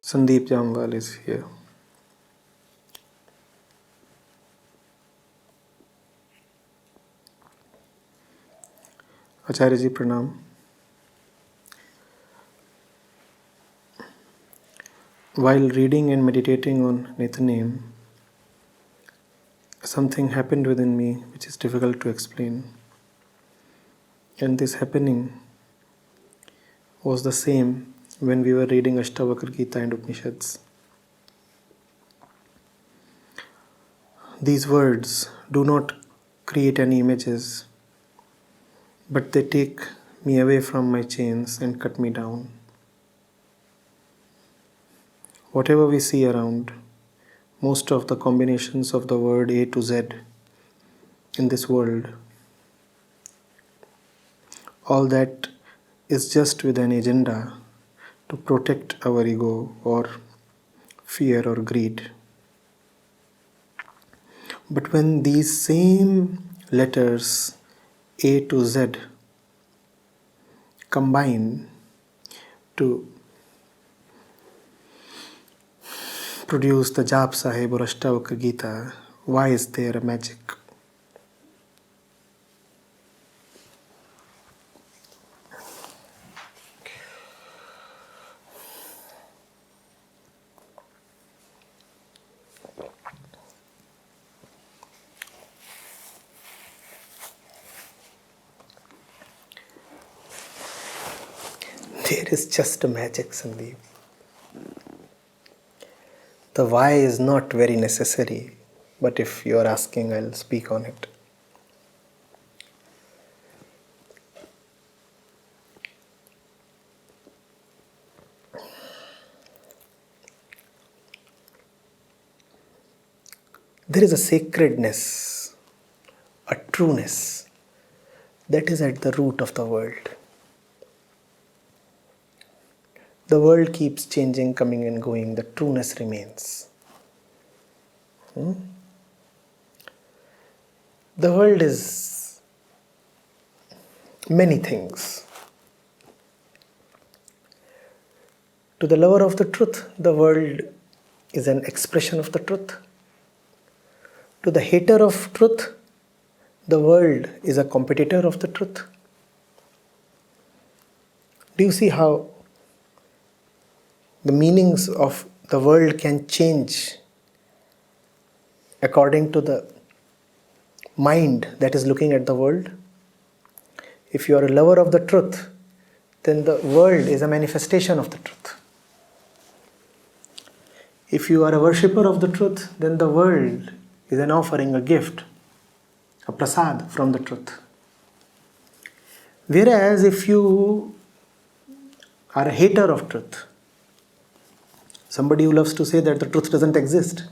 Sandeep Jamwal is here. Acharya ji Pranam. While reading and meditating on Nitnem, something happened within me which is difficult to explain. And this happening was the same when we were reading Ashtavakra Gita and Upanishads. These words do not create any images, but they take me away from my chains and cut me down. Whatever we see around, most of the combinations of the word A to Z in this world, all that is just with an agenda to protect our ego or fear or greed. But when these same letters A to Z combine to produce the Jap Sahib or Ashtavakra Gita, why is there a magic? There is just a magic, Sandeep. The why is not very necessary, but if you are asking, I'll speak on it. There is a sacredness, a trueness that is at the root of the world. The world keeps changing, coming and going. The trueness remains. The world is many things. To the lover of the truth, the world is an expression of the truth. To the hater of truth, the world is a competitor of the truth. Do you see how the meanings of the world can change according to the mind that is looking at the world? If you are a lover of the truth, then the world is a manifestation of the truth. If you are a worshipper of the truth, then the world is an offering, a gift, a prasad from the truth. Whereas if you are a hater of truth, somebody who loves to say that the truth doesn't exist,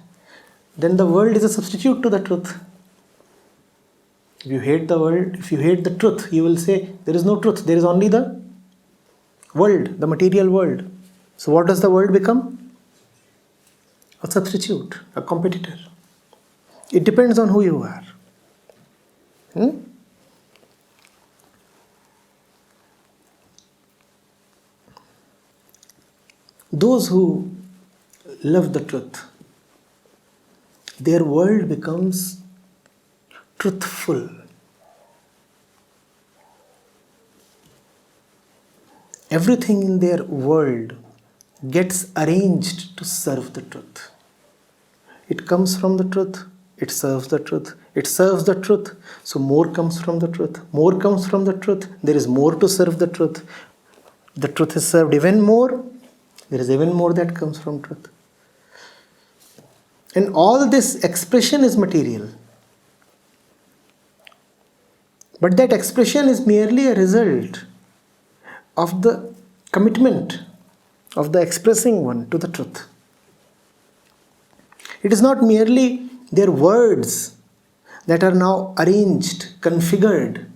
then the world is a substitute to the truth. If you hate the world, if you hate the truth, you will say there is no truth, there is only the world, the material world. So what does the world become? A substitute, a competitor. It depends on who you are. Those who love the truth, their world becomes truthful. Everything in their world gets arranged to serve the truth. It comes from the truth, it serves the truth, it serves the truth, so more comes from the truth, more comes from the truth, there is more to serve the truth. The truth is served even more, there is even more that comes from truth. And all this expression is material. But that expression is merely a result of the commitment of the expressing one to the truth. It is not merely their words that are now arranged, configured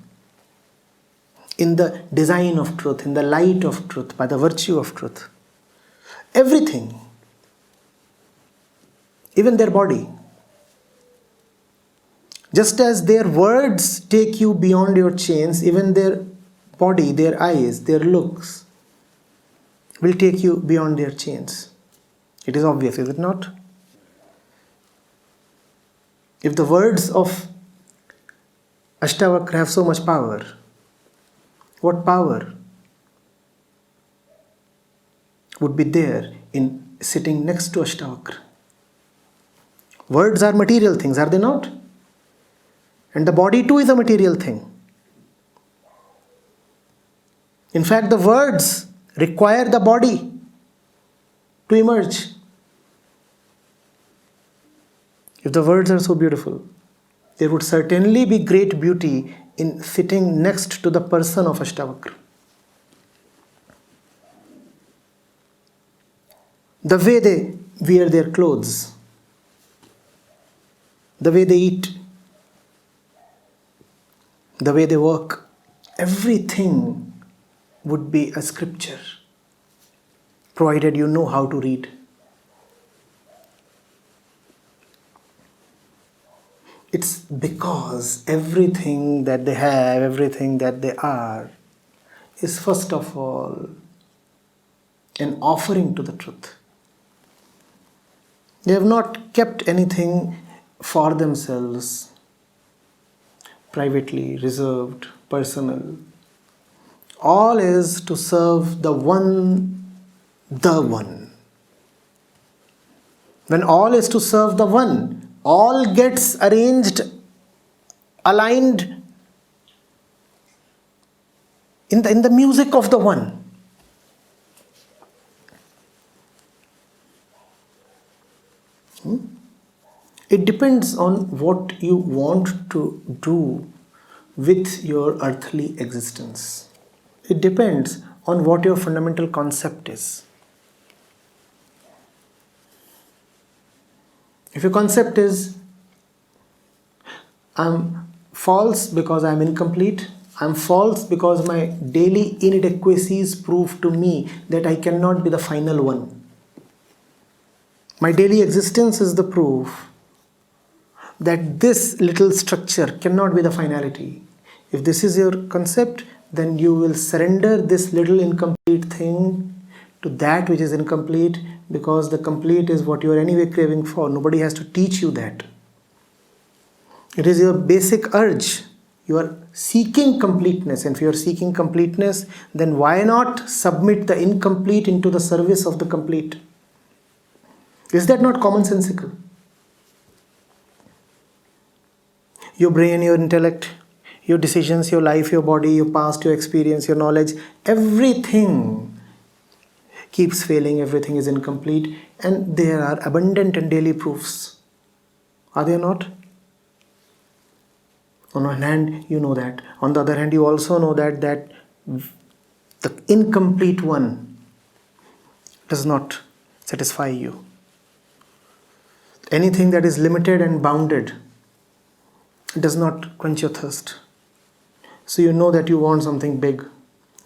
in the design of truth, in the light of truth, by the virtue of truth. Everything, even their body. Just as their words take you beyond your chains, even their body, their eyes, their looks will take you beyond their chains. It is obvious, is it not? If the words of Ashtavakra have so much power, what power would be there in sitting next to Ashtavakra? Words are material things, are they not? And the body too is a material thing. In fact, the words require the body to emerge. If the words are so beautiful, there would certainly be great beauty in sitting next to the person of Ashtavakra. The way they wear their clothes, the way they eat, the way they work, everything would be a scripture, provided you know how to read. It's because everything that they have, everything that they are, is first of all an offering to the truth. They have not kept anything for themselves, privately, reserved, personal. All is to serve the one. When all is to serve the one, all gets arranged, aligned in the music of the one. It depends on what you want to do with your earthly existence. It depends on what your fundamental concept is. If your concept is, I'm false because I'm incomplete, I'm false because my daily inadequacies prove to me that I cannot be the final one. My daily existence is the proof that this little structure cannot be the finality. If this is your concept, then you will surrender this little incomplete thing to that which is incomplete, because the complete is what you are anyway craving for. Nobody has to teach you that. It is your basic urge. You are seeking completeness, and if you are seeking completeness, then why not submit the incomplete into the service of the complete? Is that not commonsensical? Your brain, your intellect, your decisions, your life, your body, your past, your experience, your knowledge, everything keeps failing, everything is incomplete, and there are abundant and daily proofs. Are there not? On one hand, you know that. On the other hand, you also know that the incomplete one does not satisfy you. Anything that is limited and bounded does not quench your thirst. So you know that you want something big.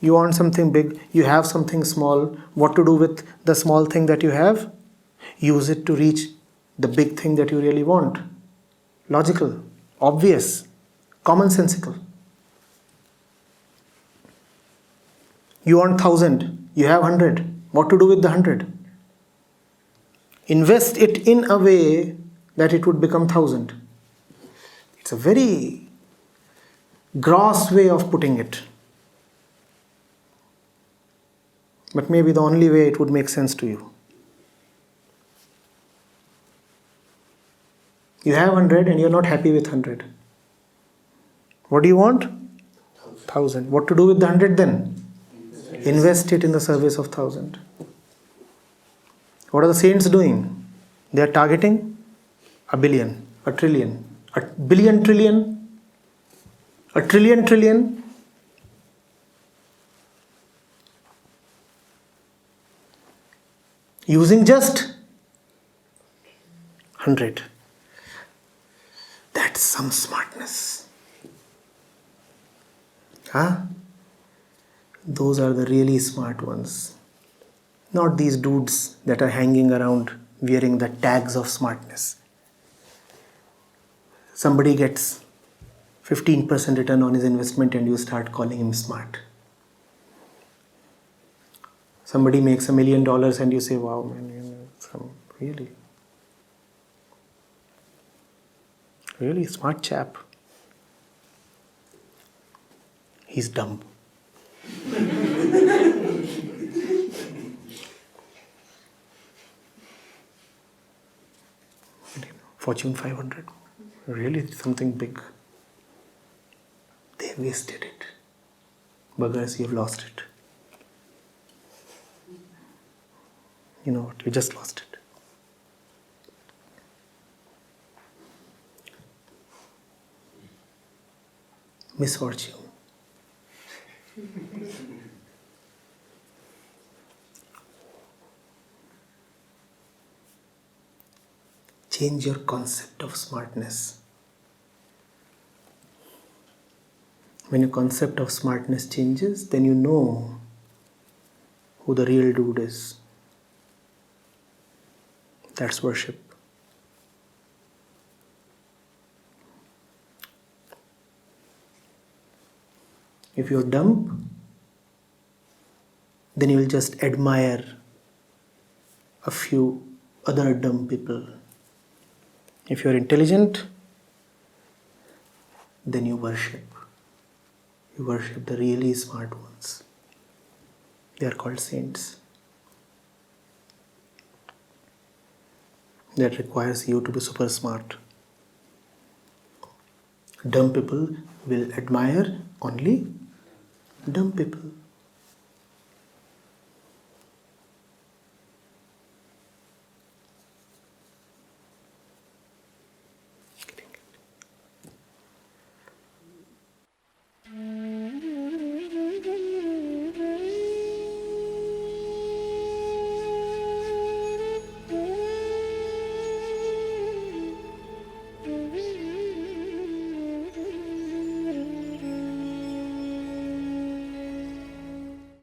You want something big, you have something small. What to do with the small thing that you have? Use it to reach the big thing that you really want. Logical, obvious, commonsensical. You want 1,000, you have 100. What to do with the 100? Invest it in a way that it would become 1,000. It's a very gross way of putting it. But maybe the only way it would make sense to you. You have 100 and you're not happy with 100. What do you want? 1,000. What to do with the 100 then? Invest it in the service of 1,000. What are the saints doing? They are targeting a billion, a trillion, a billion trillion, a trillion trillion. Using just 100. That's some smartness. Those are the really smart ones. Not these dudes that are hanging around wearing the tags of smartness. Somebody gets 15% return on his investment and you start calling him smart. Somebody makes $1 million and you say, wow, man, Some really smart chap. He's dumb. Fortune 500. Really something big. They wasted it. Buggers, you've lost it. You know what? You just lost it. Misfortune. Change your concept of smartness. When your concept of smartness changes, then you know who the real dude is. That's worship. If you're dumb, then you will just admire a few other dumb people. If you're intelligent, then you worship. You worship the really smart ones. They are called saints. That requires you to be super smart. Dumb people will admire only dumb people.